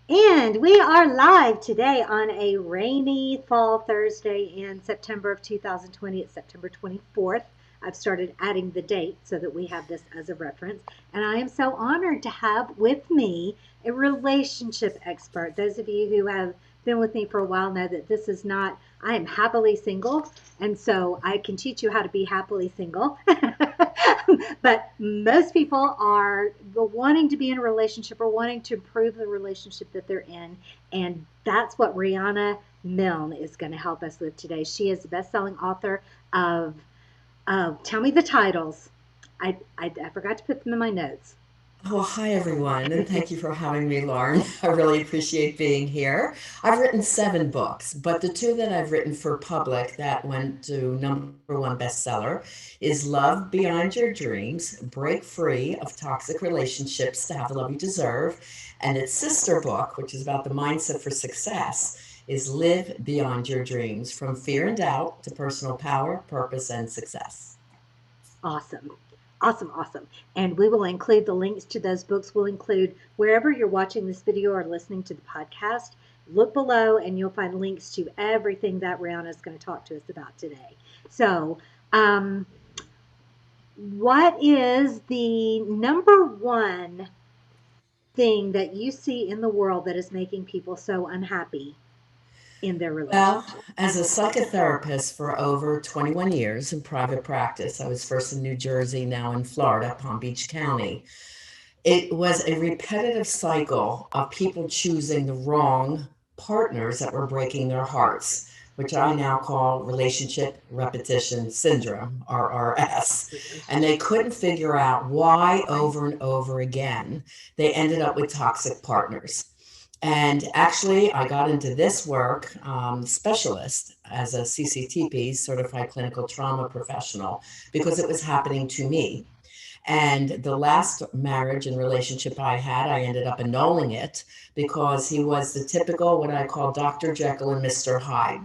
And we are live today on a rainy fall Thursday in September of 2020. It's September 24th. I've started adding the date so that we have this as a reference. And I am so honored to have with me a relationship expert. Those of you who have been with me for a while know that this is not, I am happily single. And so I can teach you how to be happily single. But most people are wanting to be in a relationship or wanting to improve the relationship that they're in. And that's what Riana Milne is going to help us with today. She is the best-selling author of, tell me the titles. I forgot to put them in my notes. Oh, hi everyone, and thank you for having me, Lauren. I really appreciate being here. I've written 7 books, but the two that I've written for public that went to #1 bestseller is Love Beyond Your Dreams, Break Free of Toxic Relationships to Have the Love You Deserve, and its sister book, which is about the mindset for success, is Live Beyond Your Dreams, From Fear and Doubt to Personal Power, Purpose, and Success. Awesome. Awesome, awesome. And we will include the links to those books. We'll include wherever you're watching this video or listening to the podcast. Look below and you'll find links to everything that Rihanna is going to talk to us about today. So, um, what is the number one thing that you see in the world that is making people so unhappy in their Well, relationship? as a psychotherapist for over 21 years in private practice, I was first in New Jersey, now in Florida, Palm Beach County. It was a repetitive cycle of people choosing the wrong partners that were breaking their hearts, which I now call relationship repetition syndrome, RRS. And they couldn't figure out why over and over again they ended up with toxic partners. And actually, I got into this work specialist as a CCTP, certified clinical trauma professional, because it was happening to me. And the last marriage and relationship I had, I ended up annulling it because he was the typical, what I call Dr. Jekyll and Mr. Hyde.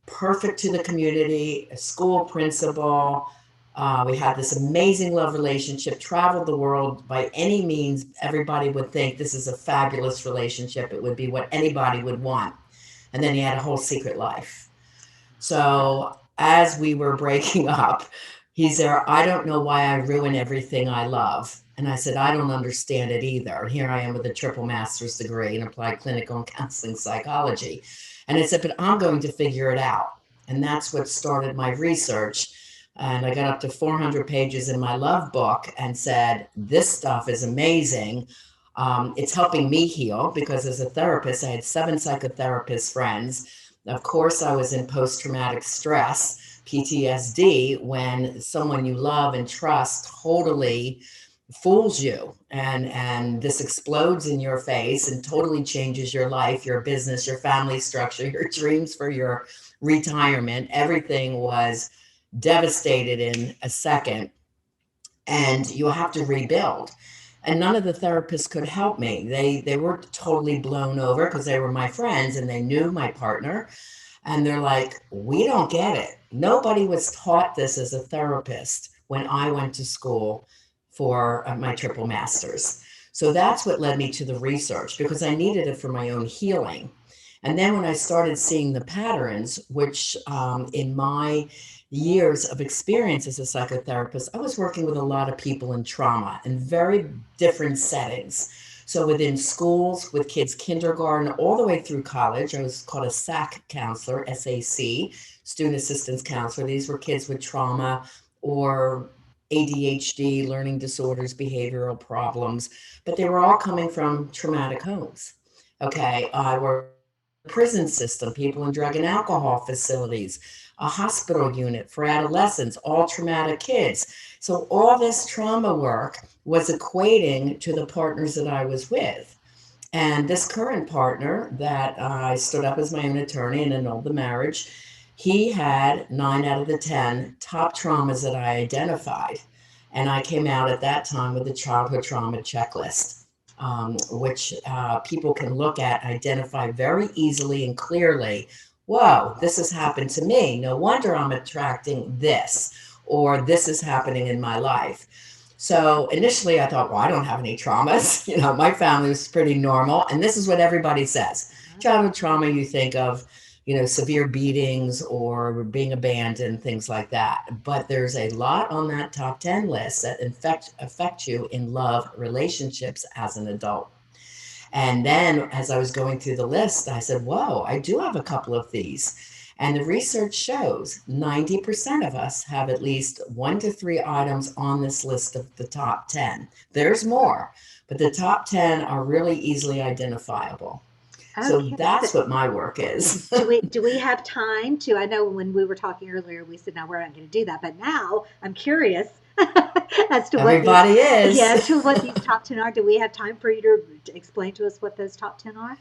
Perfect to the community, a school principal. We had this amazing love relationship, traveled the world by any means. Everybody would think this is a fabulous relationship. It would be what anybody would want. And then he had a whole secret life. So as we were breaking up, he's there. I don't know why I ruin everything I love. And I said, I don't understand it either. And here I am with a triple master's degree in applied clinical and counseling psychology. And I said, but I'm going to figure it out. And that's what started my research. And I got up to 400 pages in my love book and said, this stuff is amazing. It's helping me heal because as a therapist, I had 7 psychotherapist friends. Of course, I was in post traumatic stress, PTSD, when someone you love and trust totally fools you and this explodes in your face and totally changes your life, your business, your family structure, your dreams for your retirement. Everything was devastated in a second and you have to rebuild. And none of the therapists could help me. They were totally blown over because they were my friends and they knew my partner. And they're like, we don't get it. Nobody was taught this as a therapist when I went to school for my triple masters. So that's what led me to the research because I needed it for my own healing. And then when I started seeing the patterns, which in my years of experience as a psychotherapist, I was working with a lot of people in trauma in very different settings. So within schools, with kids kindergarten, all the way through college, I was called a SAC counselor, SAC, student assistance counselor. These were kids with trauma or ADHD, learning disorders, behavioral problems, but they were all coming from traumatic homes. Okay, I worked in the prison system, people in drug and alcohol facilities, a hospital unit for adolescents, all traumatic kids. So all this trauma work was equating to the partners that I was with. And this current partner that I stood up as my own attorney and annulled the marriage, he had 9 out of the 10 top traumas that I identified. And I came out at that time with the childhood trauma checklist, which people can look at, identify very easily and clearly. Whoa, this has happened to me. No wonder I'm attracting this, or this is happening in my life. So initially I thought, well, I don't have any traumas. My family was pretty normal. And this is what everybody says. Uh-huh. Childhood trauma, you think of, severe beatings or being abandoned, things like that. But there's a lot on that top 10 list that affect you in love relationships as an adult. And then as I was going through the list, I said, whoa, I do have a couple of these. And the research shows 90% of us have at least 1 to 3 items on this list of the top 10. There's more, but the top 10 are really easily identifiable. So Okay. So that's what my work is. do we have time to? I know when we were talking earlier, we said no, we're not going to do that. But now I'm curious as to what these, Everybody yeah, as is. to what these top 10 are. Do we have time for you to explain to us what those top 10 are?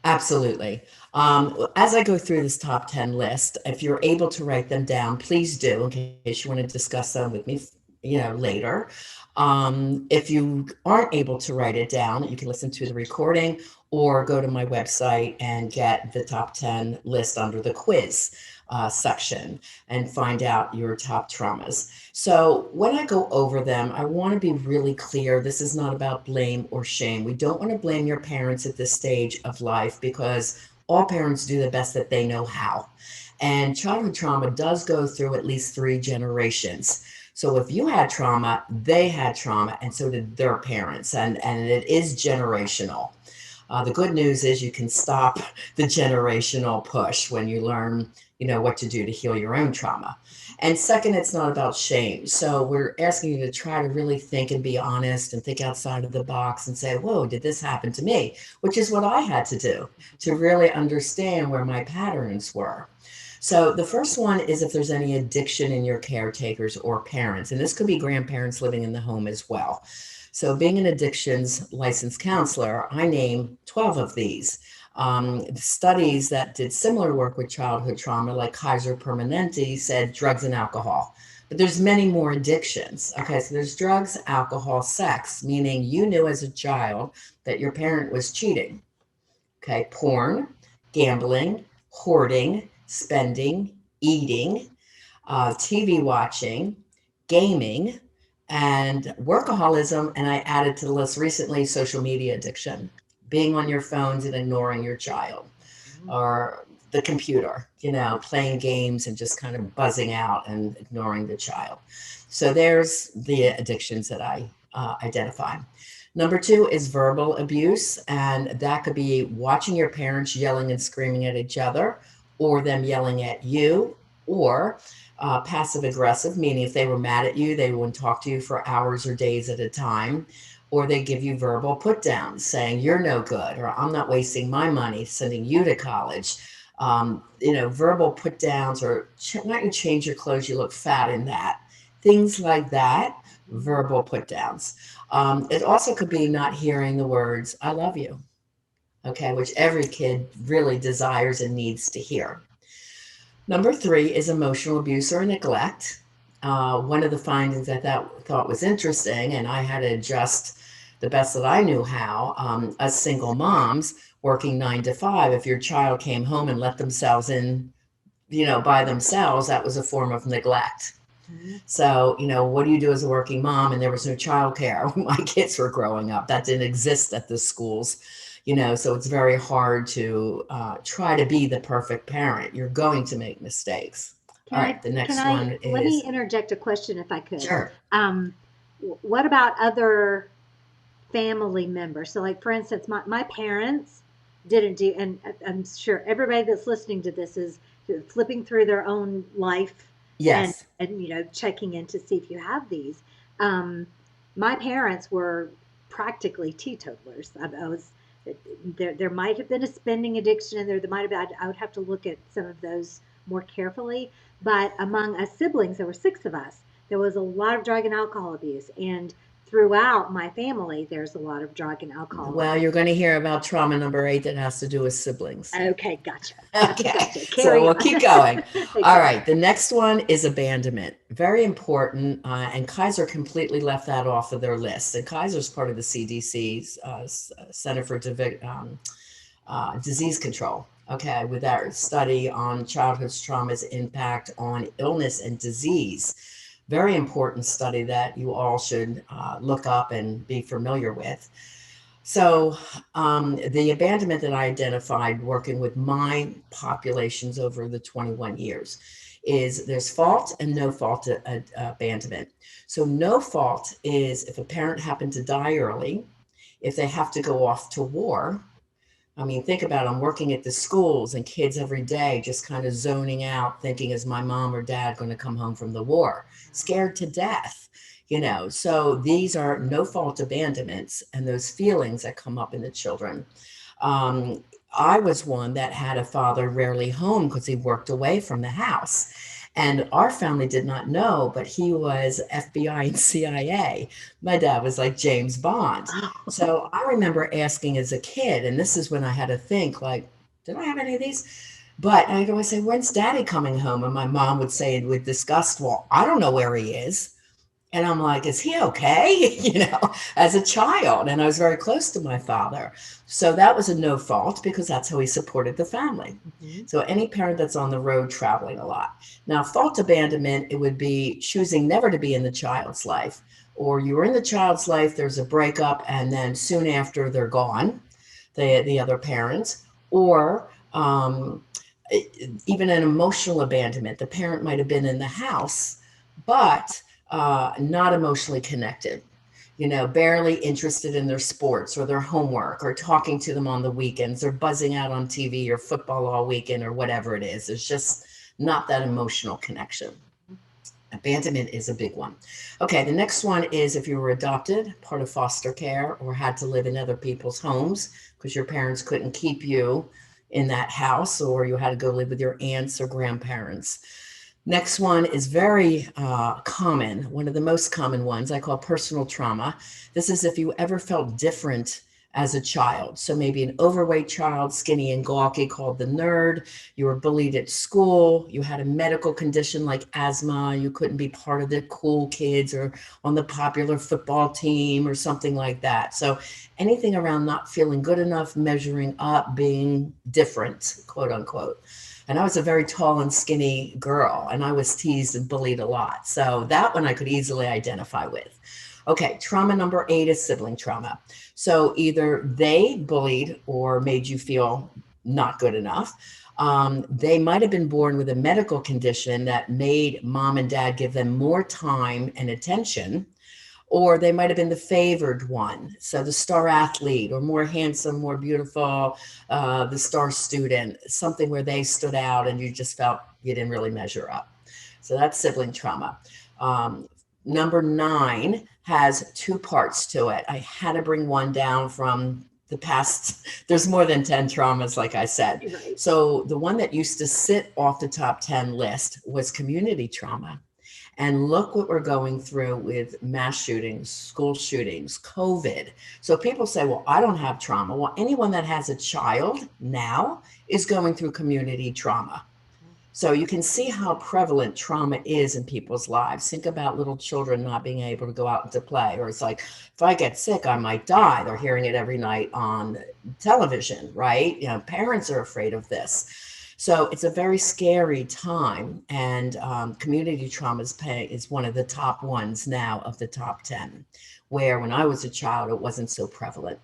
Absolutely. As I go through this top 10 list, if you're able to write them down, please do in case you want to discuss them with me, later. If you aren't able to write it down, you can listen to the recording or go to my website and get the top 10 list under the quiz section and find out your top traumas. So when I go over them, I want to be really clear. This is not about blame or shame. We don't want to blame your parents at this stage of life because all parents do the best that they know how. And childhood trauma does go through at least 3 generations. So if you had trauma, they had trauma, and so did their parents, and it is generational. The good news is you can stop the generational push when you learn, what to do to heal your own trauma. And second, it's not about shame. So we're asking you to try to really think and be honest and think outside of the box and say, whoa, did this happen to me? Which is what I had to do to really understand where my patterns were. So the first one is if there's any addiction in your caretakers or parents, and this could be grandparents living in the home as well. So being an addictions licensed counselor, I name 12 of these. Studies that did similar work with childhood trauma, like Kaiser Permanente, said drugs and alcohol. But there's many more addictions. Okay, so there's drugs, alcohol, sex, meaning you knew as a child that your parent was cheating. Okay, porn, gambling, hoarding, spending, eating, TV watching, gaming, and workaholism. And I added to the list recently social media addiction, being on your phones and ignoring your child, Mhm. or the computer, playing games and just kind of buzzing out and ignoring the child. So there's the addictions that I identify. Number two is verbal abuse, and that could be watching your parents yelling and screaming at each other, or them yelling at you, or passive aggressive, meaning if they were mad at you, they wouldn't talk to you for hours or days at a time, or they give you verbal put downs saying you're no good, or I'm not wasting my money sending you to college. Verbal put downs, or why don't you change your clothes? You look fat in that. Things like that, Mhm. verbal put downs. It also could be not hearing the words, I love you, okay, which every kid really desires and needs to hear. Number three is emotional abuse or neglect. One of the findings I thought was interesting, and I had to adjust the best that I knew how, as single moms working 9 to 5, if your child came home and let themselves in, by themselves, that was a form of neglect. Mhm. So, what do you do as a working mom? And there was no childcare when my kids were growing up. That didn't exist at the schools, so it's very hard to try to be the perfect parent. You're going to make mistakes. Can All I right, the can next I one let me is interject a question if I could? sure. Um, what about other family members? So, like for instance, my parents didn't do, and I'm sure everybody that's listening to this is flipping through their own life and Yes. checking in to see if you have these. Um, my parents were practically teetotalers. I was there might have been a spending addiction in there. There might have been. I would have to look at some of those more carefully. But among us siblings, there were 6 of us. There was a lot of drug and alcohol abuse, and throughout my family, there's a lot of drug and alcohol Well, you're abuse. going to hear about trauma number 8 that has to do with siblings. Okay, gotcha. Okay, Gotcha. so Carry we'll on. keep going. All Okay. right, the next one is abandonment. Very important, and Kaiser completely left that off of their list. And Kaiser's part of the CDC's Center for Disease Control. Okay, with our study on childhood trauma's impact on illness and disease. Very important study that you all should look up and be familiar with. So, the abandonment that I identified working with my populations over the 21 years is there's fault and no fault abandonment. So, no fault is if a parent happened to die early, if they have to go off to war. I mean, think about it. I'm working at the schools and kids every day just kind of zoning out, thinking, is my mom or dad going to come home from the war? Scared to death, you know. So these are no fault abandonments and those feelings that come up in the children. Um, I was one that had a father rarely home because he worked away from the house. And our family did not know, but he was FBI and CIA. My dad was like James Bond. So I remember asking as a kid, and this is when I had to think, like, did I have any of these? But I'd always say, when's daddy coming home? And my mom would say with disgust, well, I don't know where he is. And I'm like, is he okay? You know, as a child. And I was very close to my father. So that was a no fault because that's how he supported the family. Mhm. So any parent that's on the road traveling a lot. Now, fault abandonment, it would be choosing never to be in the child's life, or you were in the child's life, there's a breakup, and then soon after they're gone, the other parents, or even an emotional abandonment. The parent might have been in the house, but not emotionally connected, you know, barely interested in their sports or their homework or talking to them on the weekends or buzzing out on TV or football all weekend or whatever it is. There's just not that emotional connection. Abandonment is a big one. Okay, the next one is if you were adopted, part of foster care, or had to live in other people's homes because your parents couldn't keep you in that house, or you had to go live with your aunts or grandparents. Next one is very common, one of the most common ones I call personal trauma. This is if you ever felt different as a child. So maybe an overweight child, skinny and gawky, called the nerd. You were bullied at school. You had a medical condition like asthma. You couldn't be part of the cool kids or on the popular football team or something like that. So anything around not feeling good enough, measuring up, being different, quote unquote. And I was a very tall and skinny girl, and I was teased and bullied a lot. So that one I could easily identify with. Okay, trauma number 8 is sibling trauma. So either they bullied or made you feel not good enough. They might have been born with a medical condition that made mom and dad give them more time and attention, or they might have been the favored one. So the star athlete, or more handsome, more beautiful, the star student, something where they stood out and you just felt you didn't really measure up. So that's sibling trauma. Um, Number 9 has two parts to it. I had to bring one down from the past. There's more than 10 traumas, like I said. Right. So the one that used to sit off the top 10 list was community trauma. And look what we're going through with mass shootings, school shootings, COVID. So people say, well, I don't have trauma. Well, anyone that has a child now is going through community trauma. So you can see how prevalent trauma is in people's lives. Think about little children not being able to go out to play, or it's like, if I get sick, I might die. They're hearing it every night on television, right? You know, parents are afraid of this. So it's a very scary time, and community trauma is one of the top ones now of the top 10, where when I was a child, it wasn't so prevalent.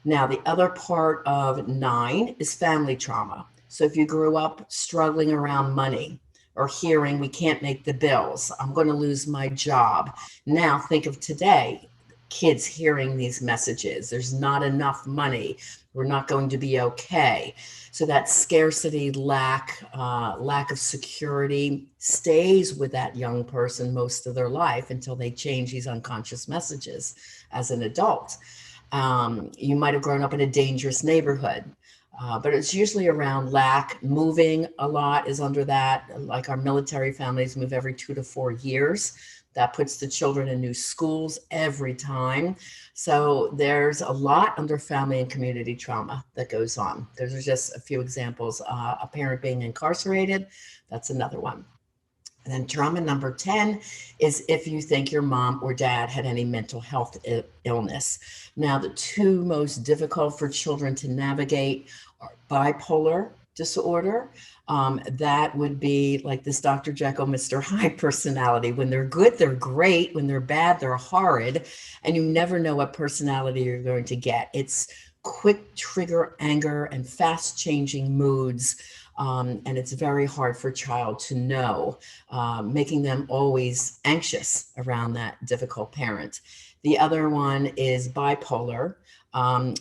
Now, the other part of 9 is family trauma. So if you grew up struggling around money or hearing we can't make the bills, I'm going to lose my job. Now think of today, kids hearing these messages. There's not enough money. We're not going to be okay. So that scarcity, lack of security stays with that young person most of their life until they change these unconscious messages as an adult. You might have grown up in a dangerous neighborhood, but it's usually around lack. Moving a lot is under that. Like our military families move every 2 to 4 years. That puts the children in new schools every time. So there's a lot under family and community trauma that goes on. Those are just a few examples. A parent being incarcerated, that's another one. And then trauma number 10 is if you think your mom or dad had any mental health illness. Now, the two most difficult for children to navigate are bipolar. disorder. That would be like this Dr. Jekyll, Mr. Hyde personality. When they're good, they're great. When they're bad, they're horrid. And you never know what personality you're going to get. It's quick trigger anger and fast changing moods. And it's very hard for a child to know, making them always anxious around that difficult parent. The other one is bipolar,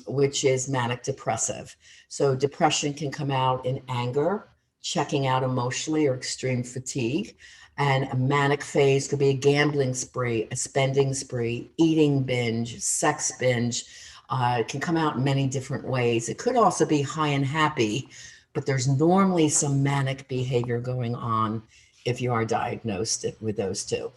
which is manic depressive. So depression can come out in anger, checking out emotionally, or extreme fatigue. And a manic phase could be a gambling spree, a spending spree, eating binge, sex binge. It can come out in many different ways. It could also be high and happy, but there's normally some manic behavior going on if you are diagnosed with those two.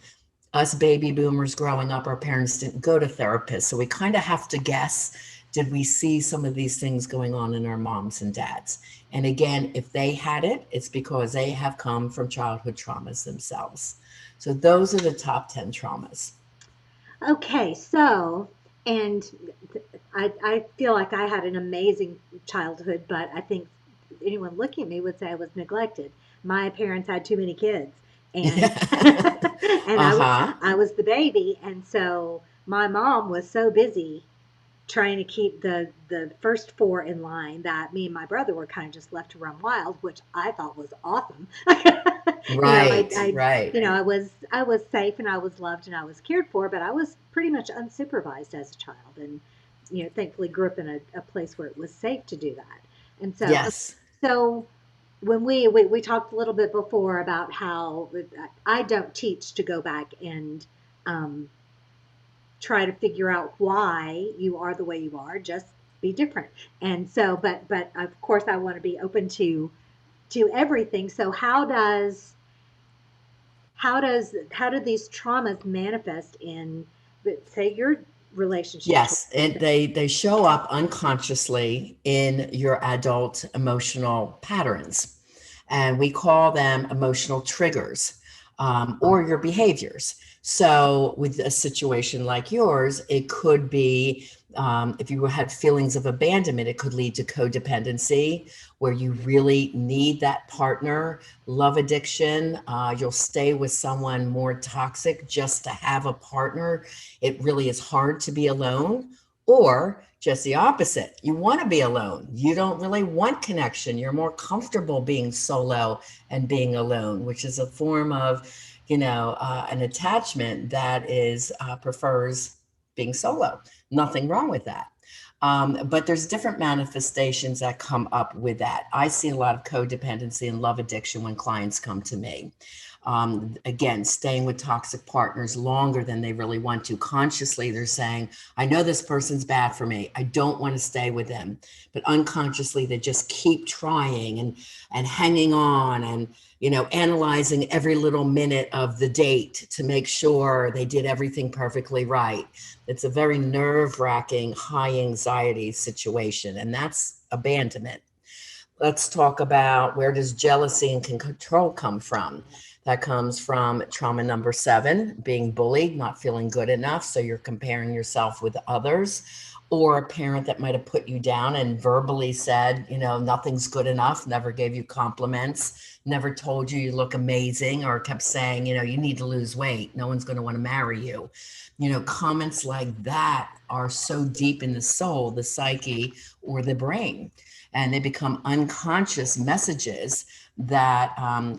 Us baby boomers growing up, our parents didn't go to therapists. So we kind of have to guess, did we see some of these things going on in our moms and dads? And again, if they had it, it's because they have come from childhood traumas themselves. So those are the top 10 traumas. Okay, so, and I feel like I had an amazing childhood, but I think anyone looking at me would say I was neglected. My parents had too many kids, and and Uh-huh. I was the baby, and so my mom was so busy trying to keep the first four in line that me and my brother were kind of just left to run wild, which I thought was awesome. Right, I right. I was safe and I was loved and I was cared for, but I was pretty much unsupervised as a child, and thankfully grew up in a place where it was safe to do that. And Yes. so when we talked a little bit before about how I don't teach to go back and um, try to figure out why you are the way you are, just be different. And so but of course I want to be open to everything. So how do these traumas manifest in, say, your relationship Yes, choices? and they show up unconsciously in your adult emotional patterns, and we call them emotional triggers, or your behaviors. So, with a situation like yours, it could be, if you had feelings of abandonment, it could lead to codependency, where you really need that partner. Love addiction, you'll stay with someone more toxic just to have a partner. It really is hard to be alone. Or just the opposite, you want to be alone. You don't really want connection. You're more comfortable being solo and being alone, which is a form of, an attachment that is prefers being solo. Nothing wrong with that. But there's different manifestations that come up with that. I see a lot of codependency and love addiction when clients come to me. Again, staying with toxic partners longer than they really want to. Consciously, they're saying, I know this person's bad for me. I don't want to stay with them. But unconsciously, they just keep trying and hanging on and, analyzing every little minute of the date to make sure they did everything perfectly right. It's a very nerve wracking, high anxiety situation, and that's abandonment. Let's talk about, where does jealousy and control come from? That comes from trauma number 7, being bullied, not feeling good enough. So you're comparing yourself with others, or a parent that might have put you down and verbally said, nothing's good enough, never gave you compliments, never told you you look amazing, or kept saying, you need to lose weight. No one's going to want to marry you. Comments like that are so deep in the soul, the psyche, or the brain, and they become unconscious messages that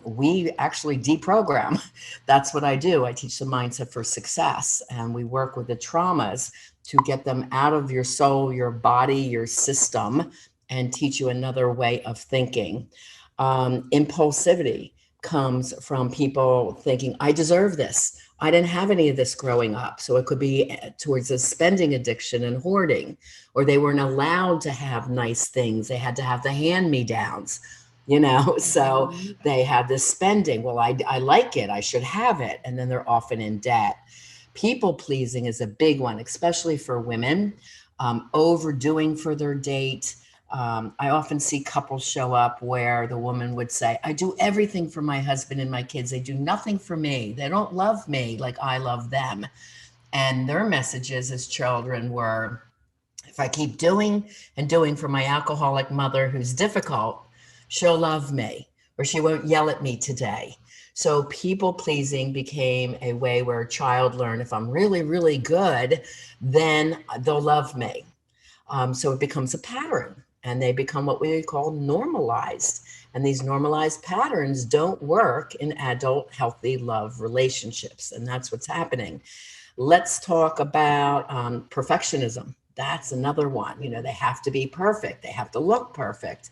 we actually deprogram. That's what I do. I teach the mindset for success, and we work with the traumas to get them out of your soul, your body, your system, and teach you another way of thinking. Impulsivity comes from people thinking, I deserve this. I didn't have any of this growing up. So it could be towards a spending addiction and hoarding, or they weren't allowed to have nice things. They had to have the hand me downs, so Mhm. they had this spending. Well, I like it. I should have it. And then they're often in debt. People pleasing is a big one, especially for women, overdoing for their date. I often see couples show up where the woman would say, I do everything for my husband and my kids. They do nothing for me. They don't love me like I love them. And their messages as children were, if I keep doing and doing for my alcoholic mother who's difficult, she'll love me, or she won't yell at me today. So people pleasing became a way where a child learned, if I'm really, really good, then they'll love me. So it becomes a pattern, and they become what we call normalized. And these normalized patterns don't work in adult, healthy love relationships. And that's what's happening. Let's talk about perfectionism. That's another one. You know, they have to be perfect, they have to look perfect.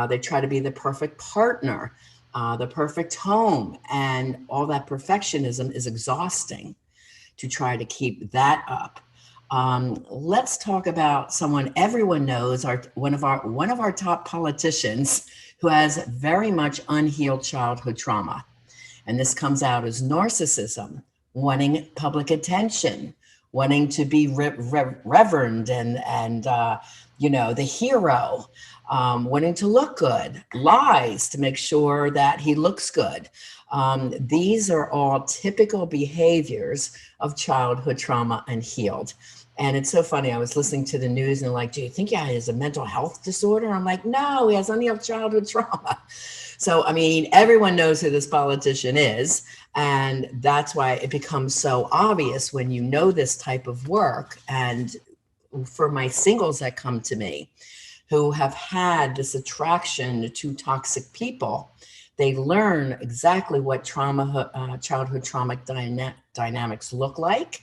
They try to be the perfect partner, the perfect home. And all that perfectionism is exhausting to try to keep that up. Let's talk about someone everyone knows, one of our top politicians who has very much unhealed childhood trauma. And this comes out as narcissism, wanting public attention, wanting to be reverend and the hero, wanting to look good, lies to make sure that he looks good. These are all typical behaviors of childhood trauma unhealed. And it's so funny. I was listening to the news and like, do you think he has a mental health disorder? I'm like, no, he has unhealed childhood trauma. So, I mean, everyone knows who this politician is. And that's why it becomes so obvious when you know this type of work. And for my singles that come to me who have had this attraction to toxic people, they learn exactly what childhood trauma dynamics look like.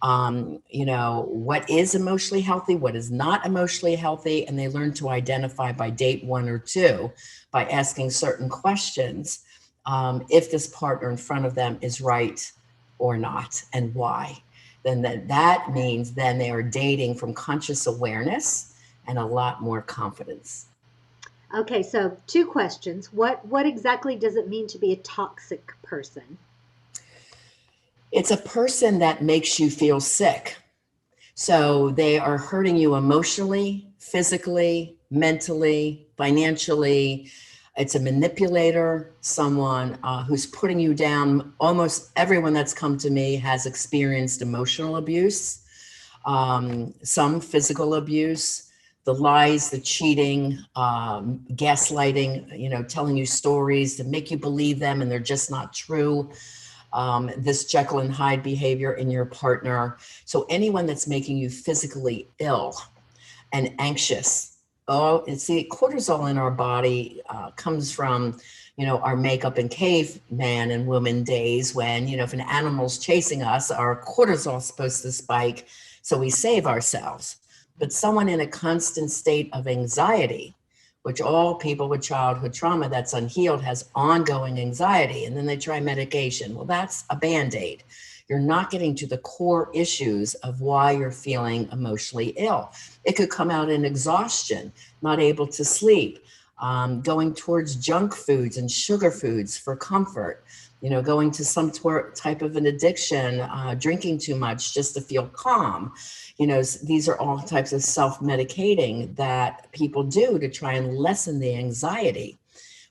What is emotionally healthy, what is not emotionally healthy, and they learn to identify by date 1 or 2 by asking certain questions, if this partner in front of them is right or not, and why. Then that means then they are dating from conscious awareness and a lot more confidence. Okay, so two questions. What exactly does it mean to be a toxic person? It's a person that makes you feel sick. So they are hurting you emotionally, physically, mentally, financially. It's a manipulator, someone who's putting you down. Almost everyone that's come to me has experienced emotional abuse, some physical abuse, the lies, the cheating, gaslighting, telling you stories to make you believe them and they're just not true. This Jekyll and Hyde behavior in your partner. So anyone that's making you physically ill and anxious. Oh, and see, cortisol in our body comes from, our makeup and caveman and woman days when, if an animal's chasing us, our cortisol is supposed to spike, so we save ourselves. But someone in a constant state of anxiety, which all people with childhood trauma that's unhealed has ongoing anxiety, and then they try medication. Well, that's a Band-Aid. You're not getting to the core issues of why you're feeling emotionally ill. It could come out in exhaustion, not able to sleep, going towards junk foods and sugar foods for comfort, going to some type of an addiction, drinking too much just to feel calm. These are all types of self-medicating that people do to try and lessen the anxiety.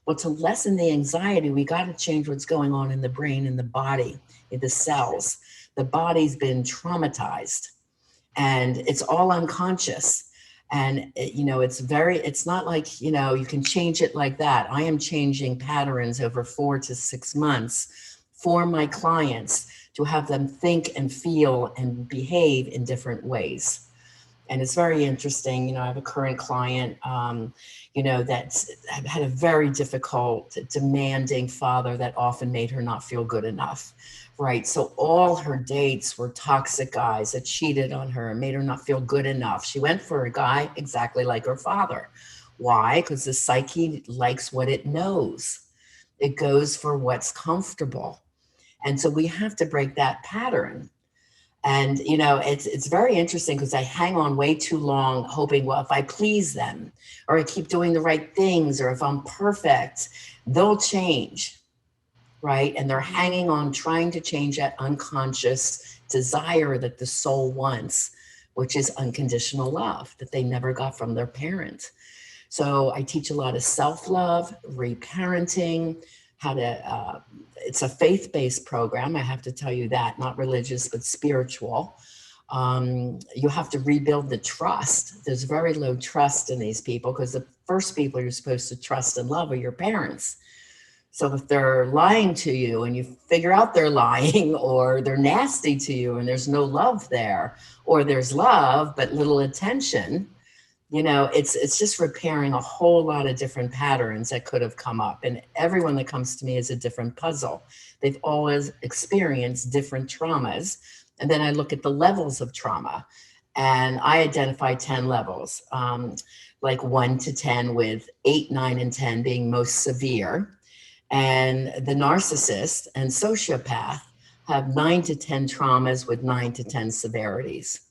Well, to lessen the anxiety, we got to change what's going on in the brain and the body, in the cells. The body's been traumatized and it's all unconscious. And it's not like, you can change it like that. I am changing patterns over 4 to 6 months for my clients to have them think and feel and behave in different ways. And it's very interesting. I have a current client, that's had a very difficult, demanding father that often made her not feel good enough. Right. So all her dates were toxic guys that cheated on her and made her not feel good enough. She went for a guy exactly like her father. Why? Because the psyche likes what it knows. It goes for what's comfortable. And so we have to break that pattern. And it's very interesting because I hang on way too long hoping, well, if I please them or I keep doing the right things or if I'm perfect, they'll change. Right. And they're hanging on, trying to change that unconscious desire that the soul wants, which is unconditional love that they never got from their parents. So I teach a lot of self-love, reparenting, how to, it's a faith-based program. I have to tell you that, not religious, but spiritual. You have to rebuild the trust. There's very low trust in these people because the first people you're supposed to trust and love are your parents. So if they're lying to you and you figure out they're lying, or they're nasty to you and there's no love there, or there's love but little attention, it's just repairing a whole lot of different patterns that could have come up. And everyone that comes to me is a different puzzle. They've always experienced different traumas. And then I look at the levels of trauma, and I identify 10 levels, like 1 to 10, with 8, 9, and 10 being most severe. And the narcissist and sociopath have 9 to 10 traumas with 9 to 10 severities.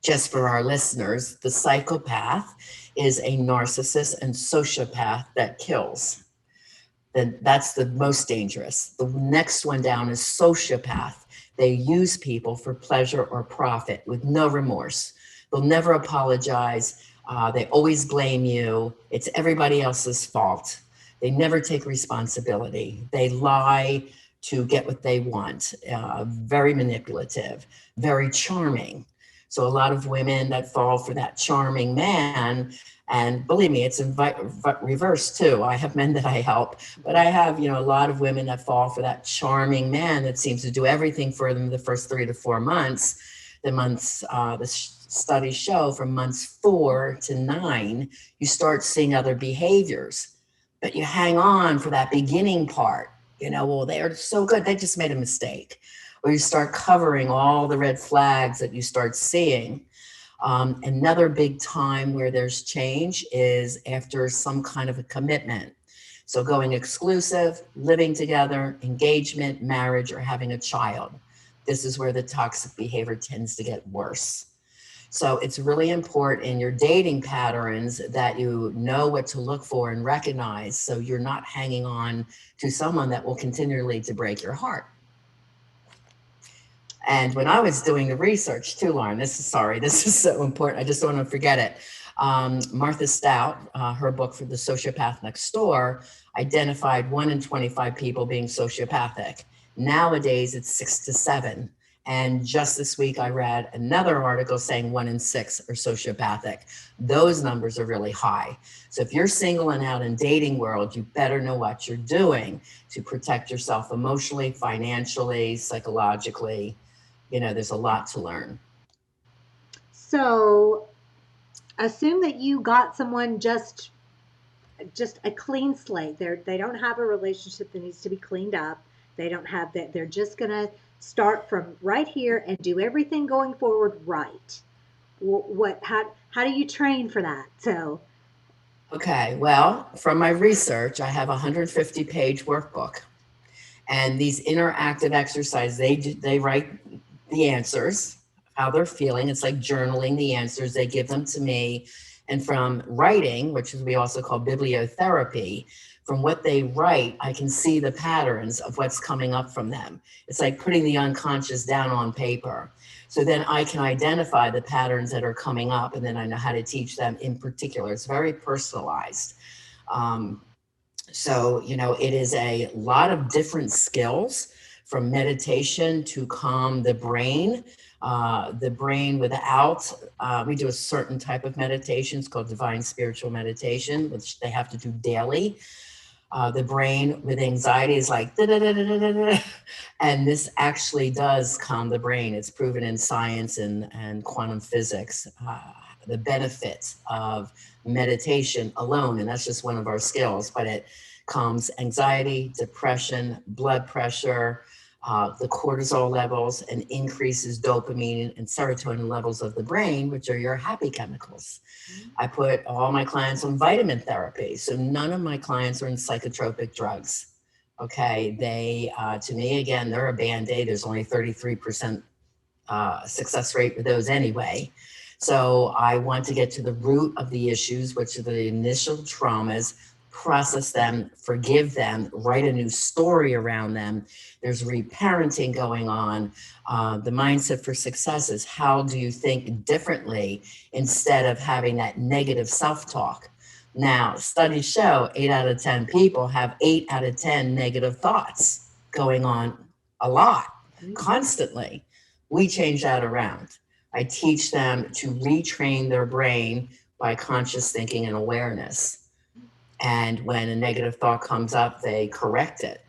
Just for our listeners, the psychopath is a narcissist and sociopath that kills. Then that's the most dangerous. The next one down is sociopath. They use people for pleasure or profit with no remorse. They'll never apologize. They always blame you. It's everybody else's fault. They never take responsibility. They lie to get what they want. Very manipulative, very charming. So a lot of women that fall for that charming man, and believe me, it's in reverse too. I have men that I help, but I have, a lot of women that fall for that charming man that seems to do everything for them the first 3 to 4 months. The studies show from months 4 to 9, you start seeing other behaviors, but you hang on for that beginning part. Well, they are so good. They just made a mistake. Or you start covering all the red flags that you start seeing. Another big time where there's change is after some kind of a commitment. So going exclusive, living together, engagement, marriage, or having a child. This is where the toxic behavior tends to get worse. So it's really important in your dating patterns that you know what to look for and recognize, so you're not hanging on to someone that will continually to break your heart. And when I was doing the research too, Lauren, this is so important. I just don't want to forget it. Martha Stout, her book for The Sociopath Next Door, identified 1 in 25 people being sociopathic. Nowadays, it's 6 to 7. And just this week, I read another article saying 1 in 6 are sociopathic. Those numbers are really high. So if you're single and out in dating world, you better know what you're doing to protect yourself emotionally, financially, psychologically. There's a lot to learn. So assume that you got someone just a clean slate. They don't have a relationship that needs to be cleaned up. They don't have that. They're just gonna start from right here and do everything going forward right. What? How do you train for that? So Okay, well, from my research, I have a 150-page workbook, and these interactive exercises, they write the answers, how they're feeling. It's like journaling the answers. They give them to me. And from writing, which we also call bibliotherapy, from what they write, I can see the patterns of what's coming up from them. It's like putting the unconscious down on paper. So then I can identify the patterns that are coming up, and then I know how to teach them in particular. It's very personalized. Um, so, it is a lot of different skills, from meditation to calm the brain. We do a certain type of meditation. It's called divine spiritual meditation, which they have to do daily. The brain with anxiety is like, da, da, da, da, da, da. And this actually does calm the brain. It's proven in science and quantum physics, the benefits of meditation alone. And that's just one of our skills, but it calms anxiety, depression, blood pressure, the cortisol levels, and increases dopamine and serotonin levels of the brain, which are your happy chemicals. I put all my clients on vitamin therapy. So none of my clients are in psychotropic drugs. Okay. To me, again, they're a Band-Aid. There's only 33% success rate with those anyway. So I want to get to the root of the issues, which are the initial traumas, process them, forgive them, write a new story around them. There's reparenting going on. The mindset for success is, how do you think differently instead of having that negative self-talk? Now, studies show 8 out of 10 people have 8 out of 10 negative thoughts going on a lot, constantly. We change that around. I teach them to retrain their brain by conscious thinking and awareness. And when a negative thought comes up, they correct it.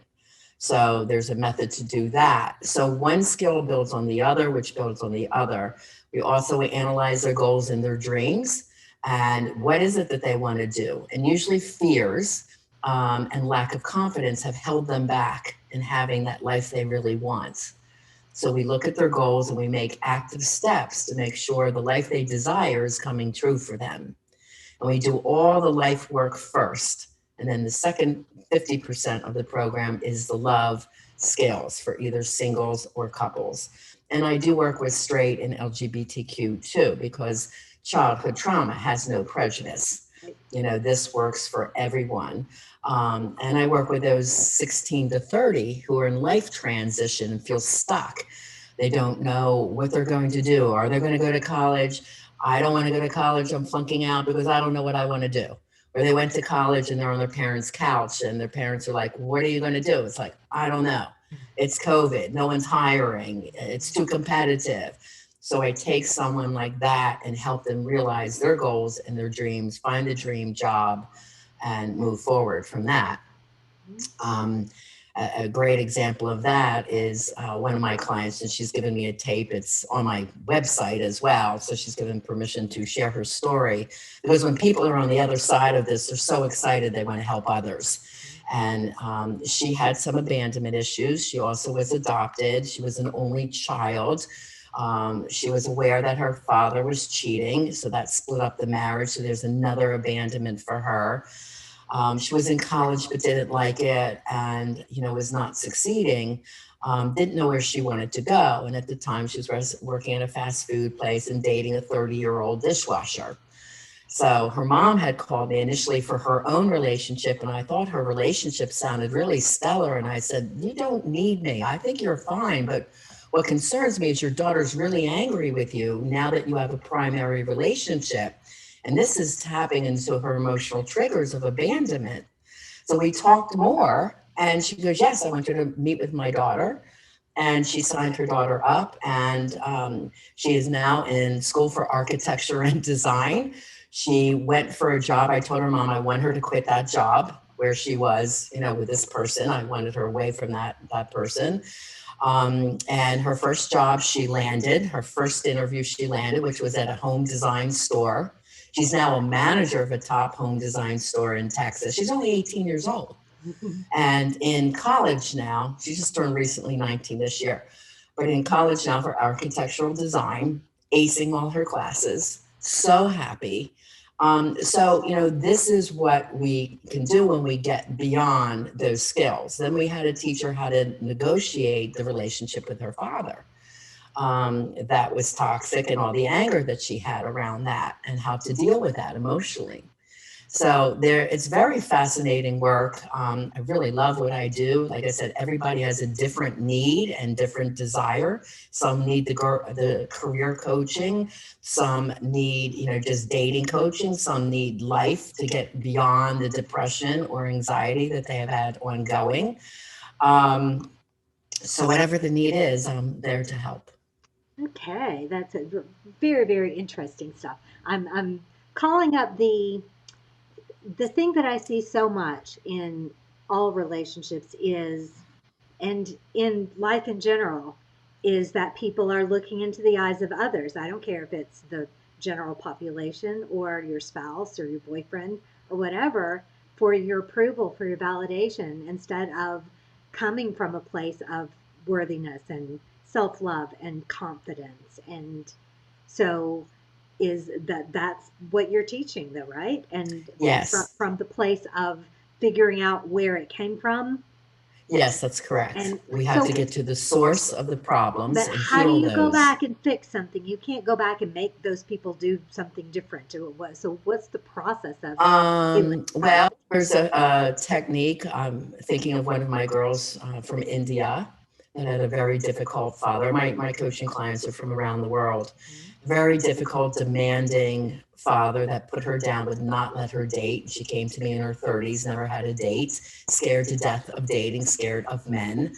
So there's a method to do that. So one skill builds on the other, which builds on the other. We also analyze their goals and their dreams and what is it that they want to do. And usually fears and lack of confidence have held them back in having that life they really want. So we look at their goals and we make active steps to make sure the life they desire is coming true for them. And we do all the life work first. And then the second 50% of the program is the love skills for either singles or couples. And I do work with straight and LGBTQ too, because childhood trauma has no prejudice. You know, this works for everyone. And I work with those 16 to 30 who are in life transition and feel stuck. They don't know what they're going to do. Are they going to go to college? I don't want to go to college. I'm flunking out because I don't know what I want to do. Or they went to college and they're on their parents' couch and their parents are like, what are you going to do? It's like, I don't know. It's COVID. No one's hiring. It's too competitive. So I take someone like that and help them realize their goals and their dreams, find a dream job, and move forward from that. Um, a great example of that is one of my clients, and she's given me a tape. It's on my website as well. So she's given permission to share her story, because when people are on the other side of this, they're so excited they want to help others. And she had some abandonment issues. She also was adopted. She was an only child. She was aware that her father was cheating, so that split up the marriage. So there's another abandonment for her. She was in college but didn't like it, and was not succeeding. Didn't know where she wanted to go, and at the time she was working at a fast food place and dating a 30-year-old dishwasher. So her mom had called me initially for her own relationship, and I thought her relationship sounded really stellar. And I said, "You don't need me. I think you're fine, but what concerns me is your daughter's really angry with you now that you have a primary relationship." And this is tapping into her emotional triggers of abandonment. So we talked more, and she goes, "Yes, I want you to meet with my daughter." And she signed her daughter up, and she is now in school for architecture and design. She went for a job. I told her mom I want her to quit that job where she was, with this person. I wanted her away from that person. And her first job she landed, her first interview she landed, which was at a home design store. She's now a manager of a top home design store in Texas. She's only 18 years old. And in college now, she just turned recently 19 this year, but in college now for architectural design, acing all her classes, so happy. So, this is what we can do when we get beyond those skills. Then we had to teach her how to negotiate the relationship with her father. That was toxic, and all the anger that she had around that, and how to deal with that emotionally. So it's very fascinating work. I really love what I do. Like I said, everybody has a different need and different desire. Some need the career coaching. Some need, just dating coaching. Some need life to get beyond the depression or anxiety that they have had ongoing. So whatever the need is, I'm there to help. Okay, that's very, very interesting stuff. I'm calling up the thing that I see so much in all relationships is, and in life in general, is that people are looking into the eyes of others. I don't care if it's the general population or your spouse or your boyfriend or whatever, for your approval, for your validation, instead of coming from a place of worthiness and self love and confidence. And so is that's what you're teaching though, right? And Yes. from the place of figuring out where it came from. Yes, that's correct. And We have to so, get to the source of the problems but and how do heal you go those. back and fix something? You can't go back and make those people do something different to it. So what's the process of healing, right? Well, there's a technique. I'm thinking of one of my girls from India that had a very difficult father. My coaching clients are from around the world. Very difficult, demanding father that put her down, would not let her date. She came to me in her 30s, never had a date, scared to death of dating, scared of men.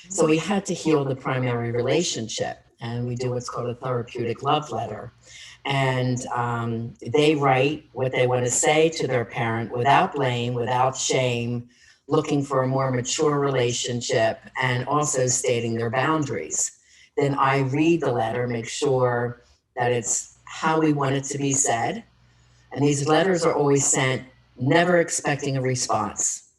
So we had to heal the primary relationship, and we do what's called a therapeutic love letter. And they write what they want to say to their parent without blame, without shame, looking for a more mature relationship, and also stating their boundaries. Then I read the letter, make sure that it's how we want it to be said. And these letters are always sent, never expecting a response.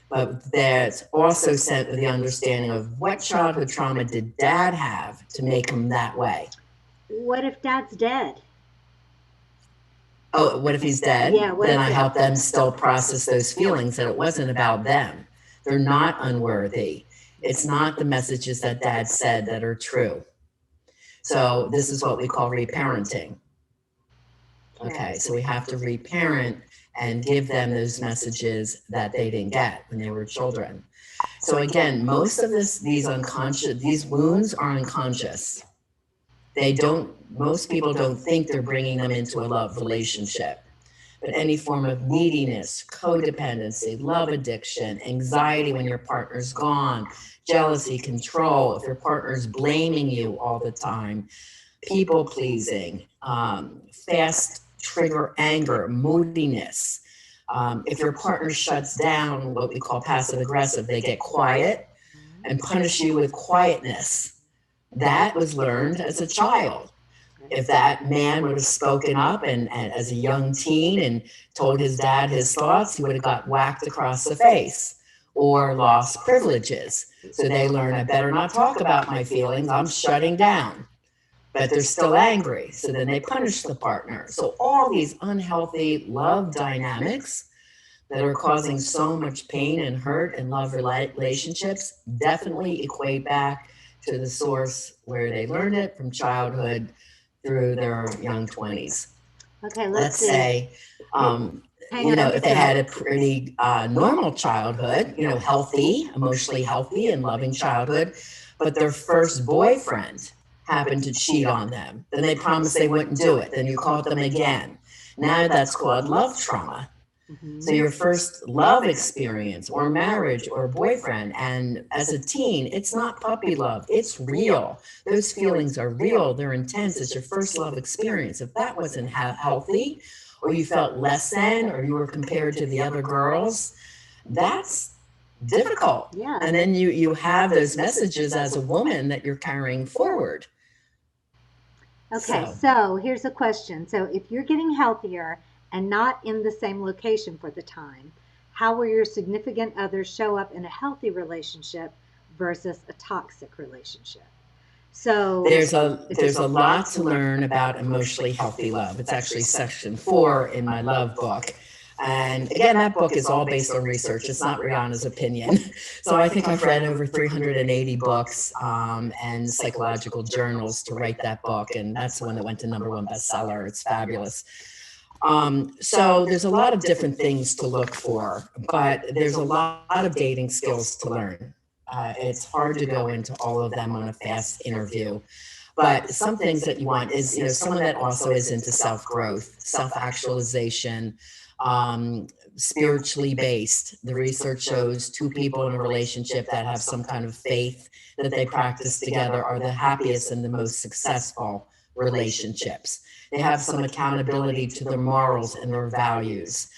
But that's also sent with the understanding of what childhood trauma did dad have to make him that way. What if dad's dead? Oh, what if he's dead? Yeah, what Then if I help them still process those feelings that it wasn't about them. They're not unworthy. It's not the messages that dad said that are true. So this is what we call reparenting. Okay, so we have to reparent and give them those messages that they didn't get when they were children. So again, most of these wounds are unconscious. Most people don't think they're bringing them into a love relationship. But any form of neediness, codependency, love addiction, anxiety when your partner's gone, jealousy, control, if your partner's blaming you all the time, people pleasing, fast trigger anger, moodiness. If your partner shuts down, what we call passive aggressive, they get quiet and punish you with quietness. That was learned as a child. If that man would have spoken up and as a young teen and told his dad his thoughts, he would have got whacked across the face or lost privileges. So they learn, I better not talk about my feelings, I'm shutting down. But they're still angry. So then they punish the partner. So all these unhealthy love dynamics that are causing so much pain and hurt in love relationships definitely equate back to the source where they learned it from childhood through their young 20s. Okay, Let's see. say, Hang on. if they had a pretty normal childhood, healthy, emotionally healthy and loving childhood, but their first boyfriend happened to cheat on them, then they promised they wouldn't do it. Then you caught them again. Now that's called love trauma. So your first love experience or marriage or boyfriend, and as a teen, it's not puppy love, it's real. Those feelings are real, they're intense. It's your first love experience. If that wasn't healthy, or you felt less than, or you were compared to the other girls, that's difficult. Yeah. And then you have those messages as a woman that you're carrying forward. Okay, so here's a question. So if you're getting healthier and not in the same location for the time, how will your significant other show up in a healthy relationship versus a toxic relationship? So there's a lot to learn about emotionally healthy love. It's actually section 4 in my love book. And again, that book is all based on research. It's not Riana's opinion. So I think I've read over 380 books and psychological journals to write that book. And that's the one that went to #1 bestseller. It's fabulous. So there's a lot of different things to look for, but there's a lot of dating skills to learn. It's hard to go into all of them on a fast interview. But some things that you want is, someone that also is into self-growth, self-actualization, spiritually based. The research shows 2 people in a relationship that have some kind of faith that they practice together are the happiest and the most successful relationships. They have some accountability to their morals and their values.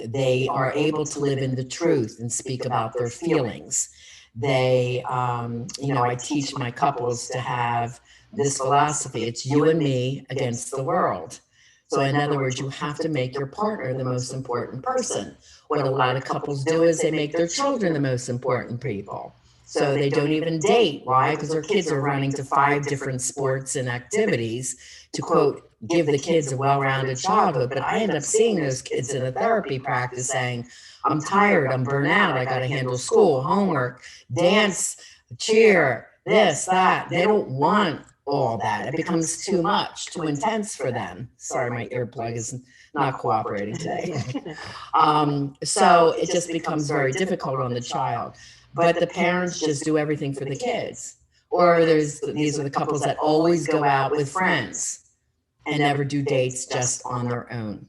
They are able to live in the truth and speak about their feelings. They, I teach my couples to have this philosophy. It's you and me against the world. So in other words, you have to make your partner the most important person. What a lot of couples do is they make their children the most important people. So they don't even date. Why? Because their kids are running to 5 different sports and activities to, quote, give the kids a well-rounded childhood. But I end up seeing those kids in a therapy practice saying, I'm tired, I'm burnt out, I got to handle school, homework, dance, cheer, this, that. They don't want all that. It becomes too much, too intense for them. Sorry, my earplug is not cooperating today. So it just becomes very difficult on the child. But the parents just do everything for the kids. Or these are the couples that always go out with friends and never do dates just on their own.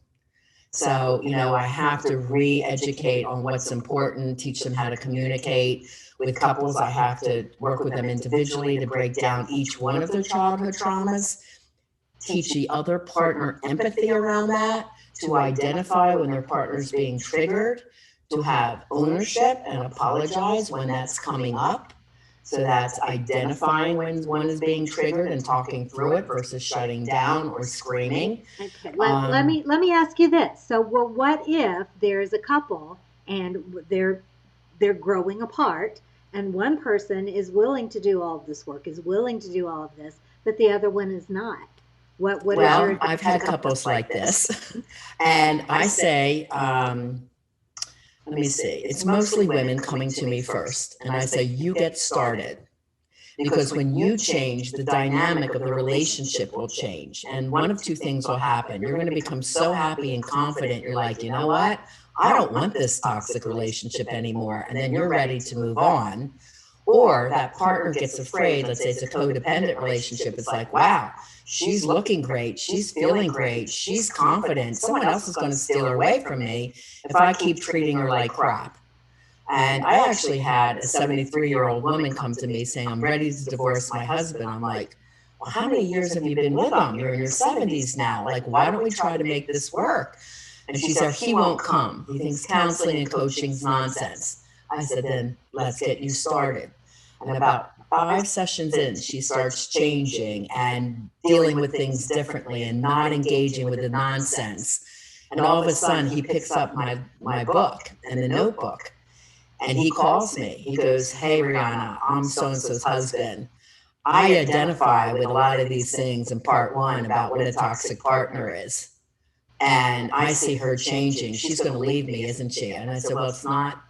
So, I have to re-educate on what's important, teach them how to communicate. With couples, I have to work with them individually to break down each one of their childhood traumas teach the other partner empathy around that, to identify when their partner's being triggered, to have ownership and apologize when that's coming up. So that's identifying when one is being triggered and talking through it versus shutting down or screaming. Okay, let me ask you this. So, well, what if there's a couple and they're growing apart, and one person is willing to do all of this work, is willing to do all of this, but the other one is not? What is Well, your I've had couples like this, and I say, let me see, it's mostly women coming to me first, and I say, you get started. Because when you change, the dynamic of the relationship will change. And one of two things will happen. You're going to become so happy and confident. You're like, you know what? I don't want this toxic relationship anymore. And then you're ready to move on. Or that partner gets afraid. Let's say it's a codependent relationship. It's like, wow, she's looking great. She's feeling great. She's confident. Someone else is going to steal her away from me if I keep treating her like crap. And I actually had a 73-year-old woman come to me saying, I'm ready to divorce my husband. I'm like, well, how many years have you been with him? You're in your 70s now. Like, why don't we try to make this work? And she said, he won't come. He thinks counseling and coaching's nonsense. I said, then let's get you started. And about 5 sessions in, she starts changing and dealing with things differently and not engaging with the nonsense. And all of a sudden, he picks up my book and the notebook. And he calls me. He goes, hey, Riana, I'm so-and-so's husband. I identify with a lot of these things in part one about what a toxic partner is. And I see her changing. She's going to leave me, isn't she? And I said, well, it's not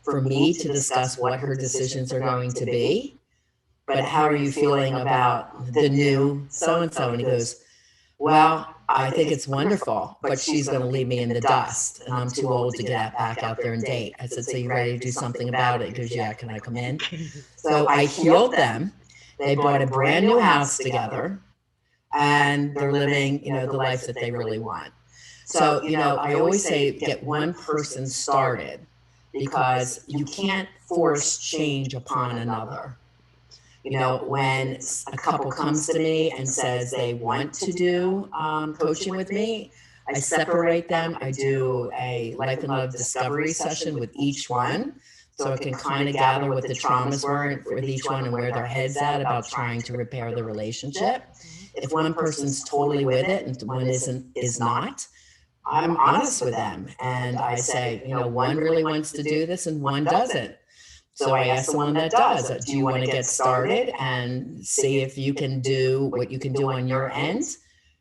for me to discuss what her decisions are going to be, but how are you feeling about the new so-and-so? And he goes, well, I think it's wonderful, but she's going to leave me in the dust, and I'm too old to get back out there and date. I said, so you ready to do something about it? He goes, yeah, can I come in? So I healed them. They bought a brand new house together, and they're living, the life that they really want. So, I always say get one person started, because you can't force change upon another. When a couple comes to me and says they want to do coaching with me, I separate them. I do a life and love discovery session with each one, so I can kind of gather what the traumas were with each one and where their head's at about trying to repair the relationship. If one person's totally with it and one is not, I'm honest with them, and I say, one really wants to do this and one doesn't. So I asked the one that does, do you want to get started and see if you can do what you can do on your end?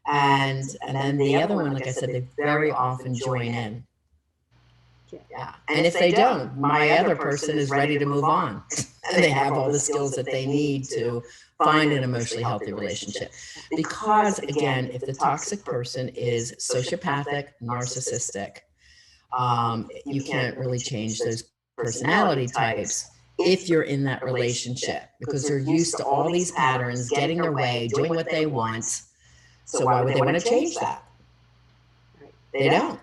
And then the other one, like I said, they very often join in. Yeah. And if they don't, my other person is ready to move on. And they have all the skills that they need to find an emotionally healthy relationship. Because again, if the toxic person is sociopathic, narcissistic, you can't really change those personality types if you're in that relationship, because they're used to all these patterns, getting their way, doing what they want. So why would they want to change that? They don't.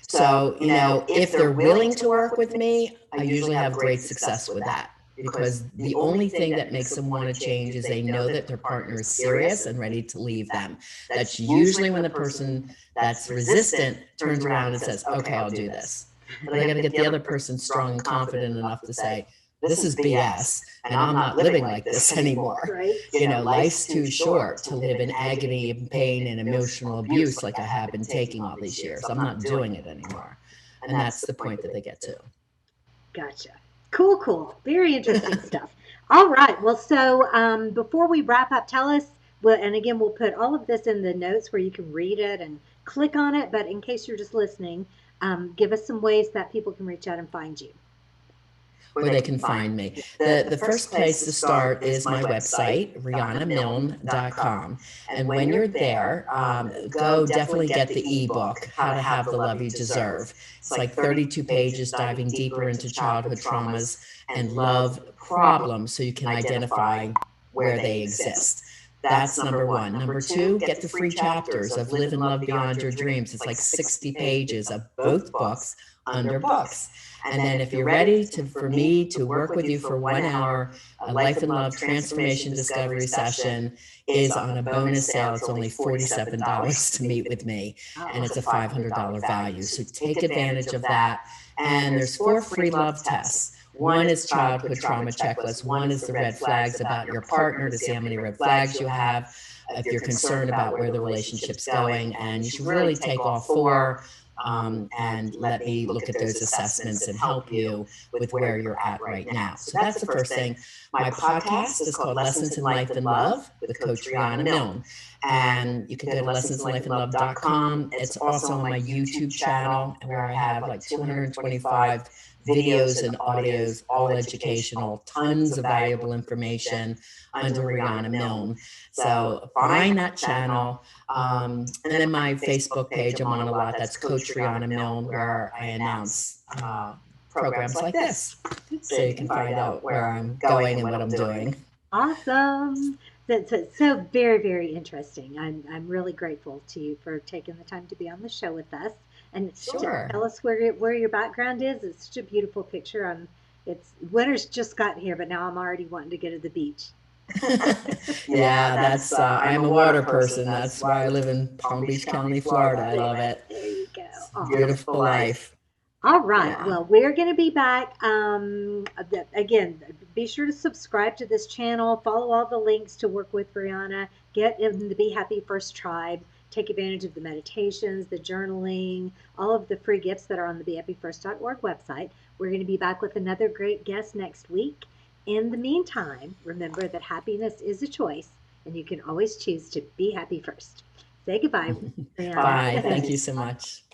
So, if they're willing to work with me, I usually have great success with that, because the only thing that makes them want to change is they know that their partner is serious and ready to leave them. That's usually when the person that's resistant turns around and says, okay, I'll do this. But I got to get the other person strong and confident enough to say, this is BS, and I'm not living like this anymore. Right. Life's too short to live in agony and pain and emotional abuse like I have been taking all these years. I'm not doing it anymore. And that's the point that they get to. Gotcha. Cool, cool. Very interesting stuff. All right. Well, so before we wrap up, tell us, well, and again, we'll put all of this in the notes where you can read it and click on it. But in case you're just listening, give us some ways that people can reach out and find you. Where they can find me. The first place to start is my website, rianamilne.com. And when you're there, go definitely get the ebook, How to Have the Love You Deserve. It's like 32 pages diving deeper into childhood traumas and love problems so you can identify where they exist. That's number one. Number two, get the free chapters of Live and Love Beyond Your Dreams. It's like 60 pages of both books under books. And then if you're ready for me to work with you for 1 hour, a life and love transformation discovery session is on a bonus sale. It's only $47 to meet with me, and it's a $500 value. So take advantage of that. And there's 4 free love tests. One is childhood trauma checklist. One is the red flags about your partner to see how many red flags you have. If you're concerned about where the relationship's going, and you should really take all 4 and let me look at those assessments and help you with where you're at right now. So that's the first thing. My podcast is called Lessons in Life and Love with Coach Riana Milne. And you can go to lessonsinlifeandlove.com. It's also on my YouTube channel where I have like 225 videos and audios, all educational, tons of valuable information under Riana Milne. So find that channel. And then my Facebook page, I'm on a lot. That's Coach Riana Milne, where I announce programs like this. So you can find out where I'm going and what I'm doing. Awesome. That's so very, very interesting. I'm really grateful to you for taking the time to be on the show with us and to Sure. tell us where your background is. It's such a beautiful picture. It's winter's just got here, but now I'm already wanting to go to the beach. Yeah, that's I'm a water person. That's why I live in Palm Beach County, Florida. I love it. There you go. It's a Oh. beautiful life. All right. Yeah. Well, we're going to be back. Again, be sure to subscribe to this channel, follow all the links to work with Brianna, get in the Be Happy First tribe, take advantage of the meditations, the journaling, all of the free gifts that are on the BeHappyFirst.org website. We're going to be back with another great guest next week. In the meantime, remember that happiness is a choice, and you can always choose to be happy first. Say goodbye, Brianna. Bye. Thank you so much.